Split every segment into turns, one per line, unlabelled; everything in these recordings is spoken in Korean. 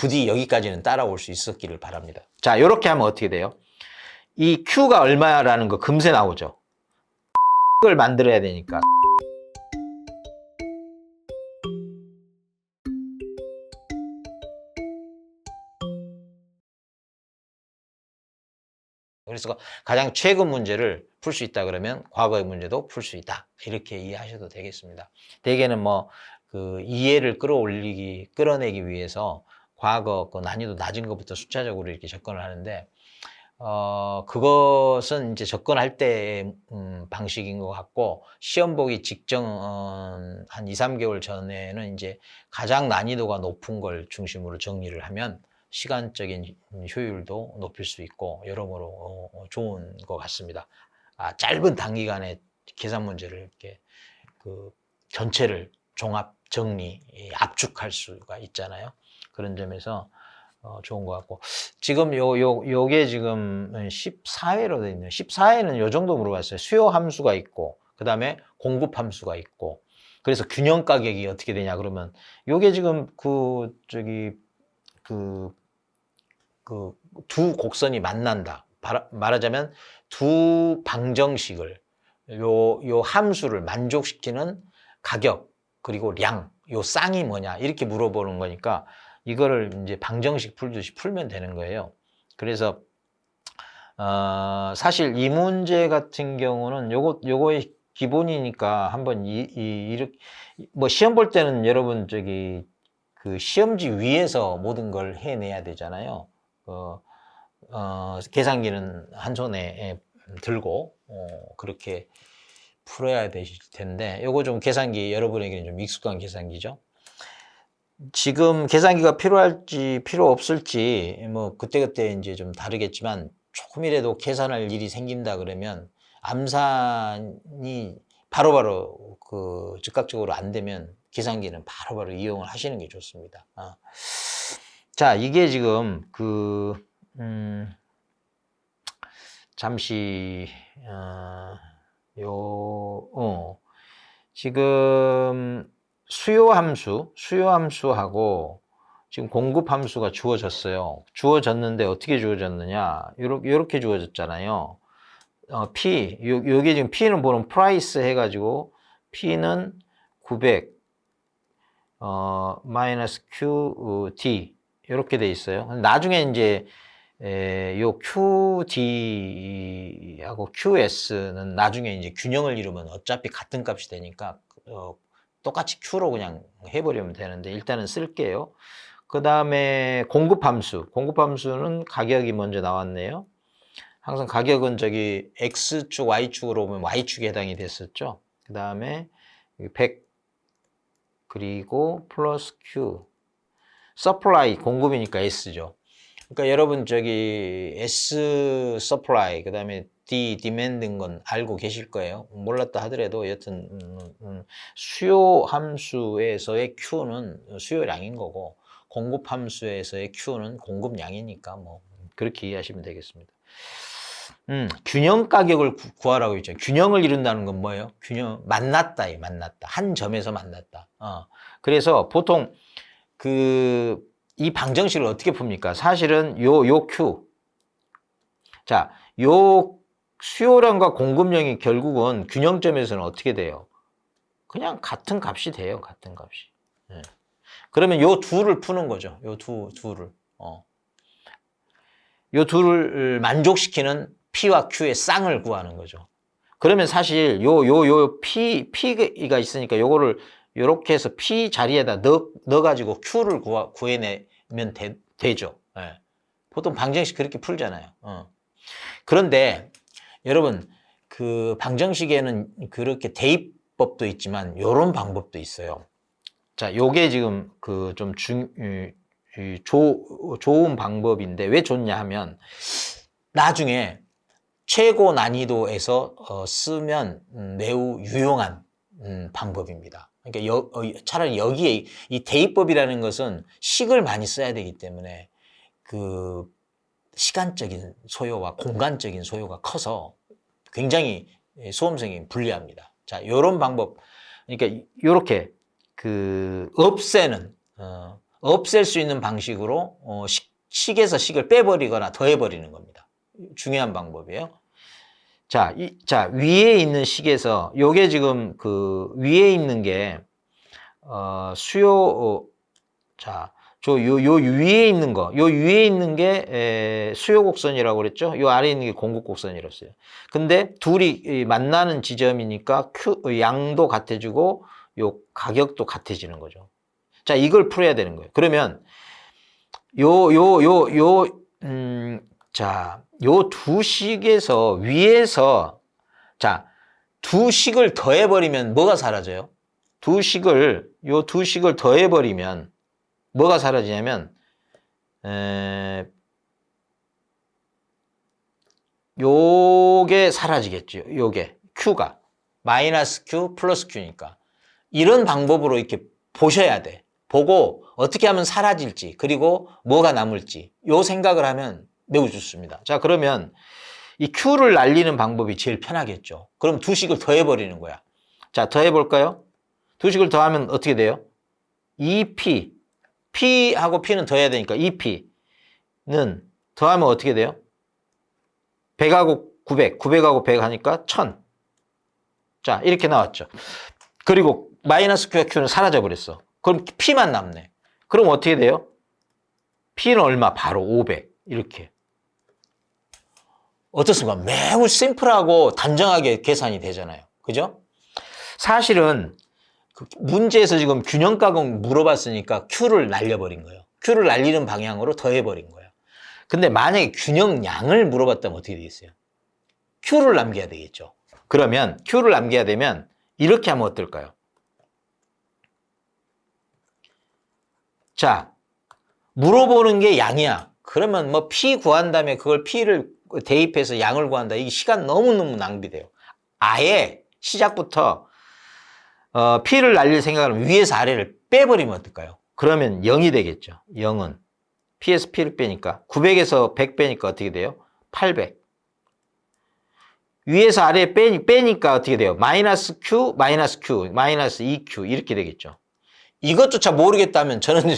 부디 여기까지는 따라올 수 있었기를 바랍니다. 자, 이렇게 하면 어떻게 돼요? 이 Q가 얼마라는 거 금세 나오죠. 을 만들어야 되니까. 그래서 가장 최근 문제를 풀 수 있다 그러면 과거의 문제도 풀 수 있다. 이렇게 이해하셔도 되겠습니다. 대개는 뭐 그 이해를 끌어내기 위해서 과거 그 난이도 낮은 것부터 숫자적으로 이렇게 접근을 하는데 그것은 이제 접근할 때의 방식인 것 같고, 시험 보기 직전 한 2, 3개월 전에는 이제 가장 난이도가 높은 걸 중심으로 정리를 하면 시간적인 효율도 높일 수 있고 여러모로 좋은 것 같습니다. 짧은 단기간에 계산 문제를 이렇게 그 전체를 종합 정리 압축할 수가 있잖아요. 그런 점에서 좋은 것 같고, 지금 요게 지금 14회로 되어 있네요. 14회는 요 정도 물어봤어요. 수요 함수가 있고, 그 다음에 공급 함수가 있고, 그래서 균형 가격이 어떻게 되냐 그러면 요게 지금 두 곡선이 만난다. 말하자면 두 방정식을 요 함수를 만족시키는 가격 그리고 량, 요 쌍이 뭐냐 이렇게 물어보는 거니까 이거를 이제 방정식 풀듯이 풀면 되는 거예요. 그래서 사실 이 문제 같은 경우는 요거의 기본이니까 한번 이렇게 뭐 시험 볼 때는 여러분 그 시험지 위에서 모든 걸 해내야 되잖아요. 계산기는 한 손에 들고 그렇게 풀어야 되실 텐데, 요거 좀 계산기 여러분에게는 좀 익숙한 계산기죠. 지금 계산기가 필요할지 필요 없을지 뭐 그때그때 이제 좀 다르겠지만, 조금이라도 계산할 일이 생긴다 그러면 암산이 바로바로 그 즉각적으로 안 되면 계산기는 바로바로 이용을 하시는 게 좋습니다. 자, 이게 지금 잠시 지금 수요 함수하고 지금 공급 함수가 주어졌어요. 주어졌는데 어떻게 주어졌느냐? 요렇게 주어졌잖아요. 요게 지금 P는 보는 프라이스 해가지고 P는 900 마이너스 QD 이렇게 돼 있어요. 나중에 이제 요 QD하고 QS는 나중에 이제 균형을 이루면 어차피 같은 값이 되니까 똑같이 Q로 그냥 해버리면 되는데 일단은 쓸게요. 그 다음에 공급함수는 가격이 먼저 나왔네요. 항상 가격은 X축, Y축으로 보면 Y축에 해당이 됐었죠. 그 다음에 100 그리고 플러스 Q, 서플라이 공급이니까 S죠. 그러니까 여러분 S 서플라이 그 다음에 D 디맨드인 건 알고 계실 거예요. 몰랐다 하더라도 여튼 수요 함수에서의 Q는 수요량인 거고, 공급 함수에서의 Q는 공급량이니까 뭐 그렇게 이해하시면 되겠습니다. 균형 가격을 구하라고 했죠. 균형을 이룬다는 건 뭐예요? 만났다. 한 점에서 만났다. 그래서 보통 이 방정식을 어떻게 풉니까? 사실은 요 Q. 자, 요 수요량과 공급량이 결국은 균형점에서는 어떻게 돼요? 그냥 같은 값이 돼요. 같은 값이. 네. 그러면 요 둘을 푸는 거죠. 요 둘을. 요 둘을 만족시키는 P와 Q의 쌍을 구하는 거죠. 그러면 사실 P가 있으니까 요거를 요렇게 해서 P 자리에다 넣어가지고 Q를 구해내면 되죠. 네. 보통 방정식 그렇게 풀잖아요. 그런데 여러분, 그 방정식에는 그렇게 대입법도 있지만 요런 방법도 있어요. 자, 요게 지금 좋은 방법인데 왜 좋냐 하면 나중에 최고 난이도에서 쓰면 매우 유용한 방법입니다. 그러니까 차라리 여기에 이 대입법이라는 것은 식을 많이 써야 되기 때문에 그 시간적인 소요와 공간적인 소요가 커서 굉장히 수험생이 불리합니다. 자, 이런 방법, 그러니까 이렇게 없애는 없앨 수 있는 방식으로 식에서 식을 빼버리거나 더해버리는 겁니다. 중요한 방법이에요. 자, 위에 있는 식에서 요게 지금 그 위에 있는 게 자, 요 위에 있는 거, 요 위에 있는 게 수요 곡선이라고 그랬죠? 요 아래에 있는 게 공급 곡선이랬어요. 근데 둘이 만나는 지점이니까 양도 같아지고 요 가격도 같아지는 거죠. 자, 이걸 풀어야 되는 거예요. 그러면 자, 요 두 식에서 위에서 자, 두 식을 더해버리면 뭐가 사라져요? 요 두 식을 더해버리면 뭐가 사라지냐면 요게 사라지겠죠. 요게 Q가 마이너스 Q 플러스 Q니까 이런 방법으로 이렇게 보셔야 돼. 보고 어떻게 하면 사라질지 그리고 뭐가 남을지 요 생각을 하면 매우 좋습니다. 자, 그러면 이 Q를 날리는 방법이 제일 편하겠죠. 그럼 두 식을 더해버리는 거야. 자, 더해볼까요? 두 식을 더하면 어떻게 돼요? 2P P하고 P는 더해야 되니까 2P는 더하면 어떻게 돼요? 100하고 900, 900하고 100 하니까 1000. 자, 이렇게 나왔죠. 그리고 마이너스 Q와 Q는 사라져 버렸어. 그럼 P만 남네. 그럼 어떻게 돼요? P는 얼마? 바로 500. 이렇게. 어떻습니까? 매우 심플하고 단정하게 계산이 되잖아요. 그죠? 사실은 그 문제에서 지금 균형가격 물어봤으니까 Q를 날려버린 거예요. Q를 날리는 방향으로 더해버린 거예요. 근데 만약에 균형량을 물어봤다면 어떻게 되겠어요? Q를 남겨야 되겠죠. 그러면 Q를 남겨야 되면 이렇게 하면 어떨까요? 자, 물어보는 게 양이야. 그러면 뭐 P 구한 다음에 그걸 P를 대입해서 양을 구한다. 이게 시간 너무너무 낭비돼요. 아예 시작부터 P를 날릴 생각을 하면 위에서 아래를 빼버리면 어떨까요? 그러면 0이 되겠죠. 0은 P에서 P를 빼니까 900에서 100 빼니까 어떻게 돼요? 800. 위에서 아래에 빼니까 어떻게 돼요? 마이너스 Q, 마이너스 Q, 마이너스 2Q 이렇게 되겠죠. 이것조차 모르겠다면 저는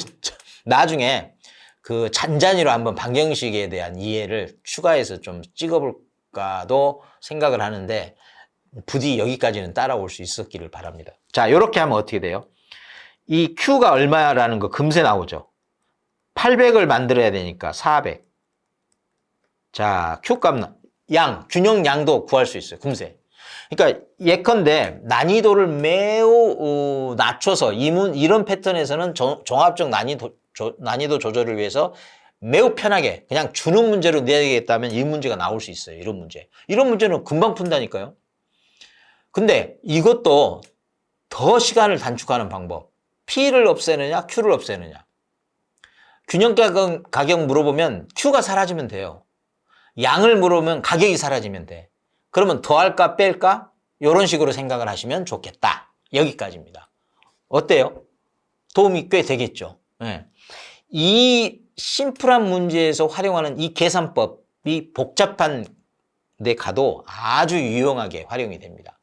나중에 그 잔잔히로 한번 방정식에 대한 이해를 추가해서 좀 찍어볼까도 생각을 하는데 부디 여기까지는 따라올 수 있었기를 바랍니다. 자, 이렇게 하면 어떻게 돼요? 이 Q가 얼마라는 거 금세 나오죠. 800을 만들어야 되니까 400. 자, Q값 균형 양도 구할 수 있어요. 금세. 그러니까 예컨대 난이도를 매우 낮춰서 이런 패턴에서는 종합적 난이도 조절을 위해서 매우 편하게 그냥 주는 문제로 내야겠다면 이 문제가 나올 수 있어요. 이런 문제. 이런 문제는 금방 푼다니까요. 근데 이것도 더 시간을 단축하는 방법. P를 없애느냐, Q를 없애느냐. 균형 가격 물어보면 Q가 사라지면 돼요. 양을 물어보면 가격이 사라지면 돼. 그러면 더할까 뺄까? 이런 식으로 생각을 하시면 좋겠다. 여기까지입니다. 어때요? 도움이 꽤 되겠죠. 네. 이 심플한 문제에서 활용하는 이 계산법이 복잡한 데 가도 아주 유용하게 활용이 됩니다.